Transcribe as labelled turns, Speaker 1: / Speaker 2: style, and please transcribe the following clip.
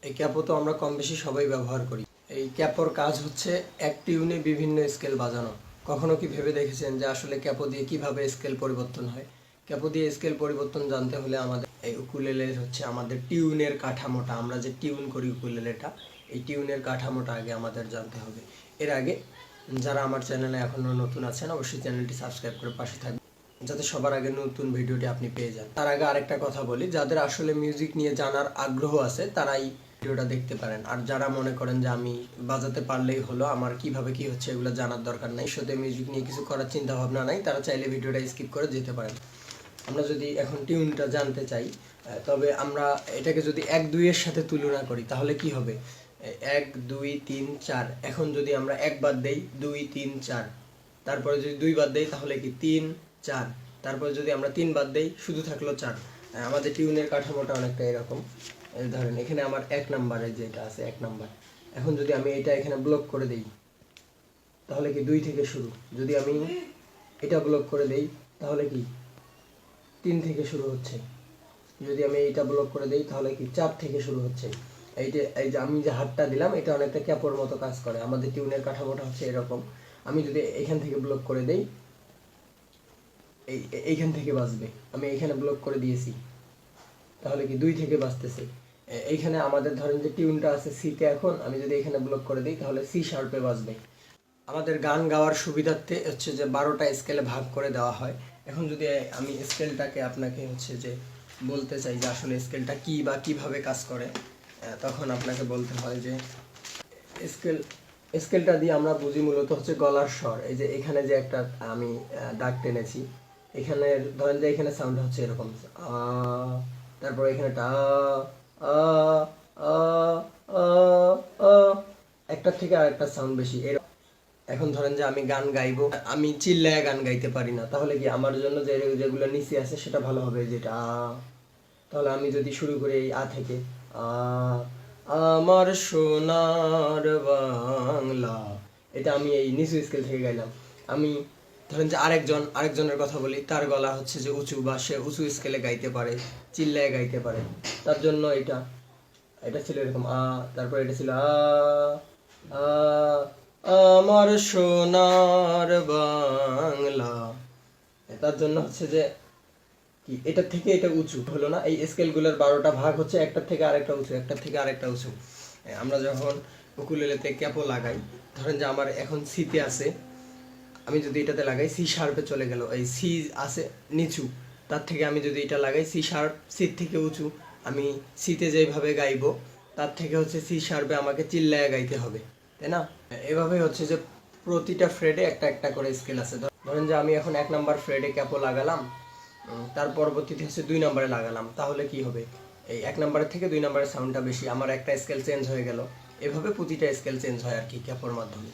Speaker 1: এই ক্যাপো তো আমরা কম বেশি সবাই ব্যবহার করি। এই ক্যাপোর কাজ হচ্ছে এক টিউনে বিভিন্ন স্কেল বাজানো। কখনো কি ভেবে দেখেছেন যে আসলে ক্যাপো দিয়ে কিভাবে স্কেল পরিবর্তন হয়? ক্যাপো দিয়ে স্কেল পরিবর্তন জানতে হলে আমাদের এই উকুলেলের হচ্ছে আমাদের টিউনের কাঠামোটা, আমরা যে টিউন করি উকুলেলেটা, এই টিউনের কাঠামোটা আগে আমাদের জানতে হবে। এর আগে যারা আমার চ্যানেলে এখনও নতুন আছেন অবশ্যই চ্যানেলটি সাবস্ক্রাইব করে পাশে থাকবেন, যাতে সবার আগে নতুন ভিডিওটি আপনি পেয়ে যান। তার আগে আরেকটা কথা বলি, যাদের আসলে মিউজিক নিয়ে জানার আগ্রহ আছে তারাই ভিডিওটা দেখতে পারেন। আর যারা মনে করেন যে আমি বাজাতে পারলেই হলো, আমার কিভাবে কি হচ্ছে এগুলো জানার দরকার নাই, সাথে মিউজিক নিয়ে কিছু করার চিন্তা ভাবনা নাই, তারা চাইলে ভিডিওটা স্কিপ করে যেতে পারেন। আমরা যদি এখন টিউনটা জানতে চাই, তবে আমরা এটাকে যদি 1 2 এর সাথে তুলনা করি তাহলে কি হবে? 1 2 3 4। এখন যদি আমরা 1 বাদ দেই, 2 3 4, তারপরে যদি 2 বাদ দেই তাহলে কি 3 4, তারপরে যদি আমরা 3 বাদ দেই শুধু থাকলো 4। আমাদের টিউনের কাঠামোটা অনেকটা এরকম। ধরেন এখানে আমার 1 নাম্বারে যেটা আছে 1 নাম্বার, এখন যদি আমি এটা এখানে ব্লক করে দেই তাহলে কি 2 থেকে শুরু। যদি আমি এটা ব্লক করে দেই তাহলে কি 3 থেকে শুরু হচ্ছে। যদি আমি এইটা ব্লক করে দেই তাহলে কি 4 থেকে শুরু হচ্ছে। এই যে আমি যে হাতটা দিলাম এটা অনেকটা ক্যাপোর মতো কাজ করে। আমাদের টিউনের কাঠামোটা হচ্ছে এরকম। আমি যদি এখান থেকে ব্লক করে দেই, এইখান থেকে বাজবে। আমি এখানে ব্লক করে দিয়েছি তাহলে কি 2 থেকে বাজতেছে। এইখানে আমাদের ধরেন যে টিউনটা আছে সিতে, এখন আমি যদি এখানে ব্লক করে দিই তাহলে সি শার্পে বাজবে। আমাদের গান গাওয়ার সুবিধার্থে হচ্ছে যে 12টা স্কেলে ভাগ করে দেওয়া হয়। এখন যদি আমি স্কেলটাকে আপনাকে হচ্ছে যে বলতে চাই যে আসলে স্কেলটা কি বা কিভাবে কাজ করে, তখন আপনাকে বলতে হয় যে স্কেল স্কেলটা দিয়ে আমরা বুঝি মূলত হচ্ছে গলার স্বর। এই যে এখানে যে একটা আমি দাগ টেনেছি, এখানে ধরেন যে এখানে সাউন্ড হচ্ছে এরকম আ, তারপর এখানে টা আ আ আ আ, একটার থেকে আরেকটা সাউন্ড বেশি। এখন ধরেন যে আমি গান গাইবো, আমি চিল্লায় গান গাইতে পারি না, তাহলে কি আমার জন্য যে যেগুলো নিচে আছে সেটা ভালো হবে, যেটা আ। তাহলে আমি যদি শুরু করি এই আ থেকে, আ আমার সোনার বাংলা, এটা আমি এই নিচু স্কেল থেকে গাইলাম। আমি ধরেন যে আরেকজনের কথা বলি, তার গলা হচ্ছে যে উঁচু, বা সে উঁচু স্কেলে গাইতে পারে, চিল্লায় গাইতে পারে, তার জন্য এটা এটা ছিল এরকম আ, তারপর এটা ছিল আ আ আমার সোনার বাংলা। তার জন্য হচ্ছে যে কি এটার থেকে এটা উঁচু হলো না। এই স্কেলগুলোর 12টা ভাগ হচ্ছে একটার থেকে আরেকটা উঁচু, একটার থেকে আরেকটা উঁচু। আমরা যখন উকুলেলেতে ক্যাপো লাগাই, ধরেন যে আমার এখন সিতে আছে, আমি যদি এটাতে লাগাই সি শার্পে চলে গেল, এই সি আছে নিচু, তার থেকে আমি যদি এটা লাগাই সি শার্প, সির থেকে উঁচু, আমি সিতে যেভাবে গাইবো তার থেকে হচ্ছে সি শার্পে আমাকে চিল্লায় গাইতে হবে, তাই না? এভাবে হচ্ছে যে প্রতিটা ফ্রেডে একটা একটা করে স্কেল আছে। ধরেন যে আমি এখন 1 নাম্বার ফ্রেডে ক্যাপো লাগালাম, তার পরবর্তীতে হচ্ছে 2 নাম্বারে লাগালাম, তাহলে কি হবে? এই 1 নাম্বারের থেকে 2 নাম্বারের সাউন্ডটা বেশি, আমার একটা স্কেল চেঞ্জ হয়ে গেল। এভাবে প্রতিটা স্কেল চেঞ্জ হয় আর কি ক্যাপোর মাধ্যমে।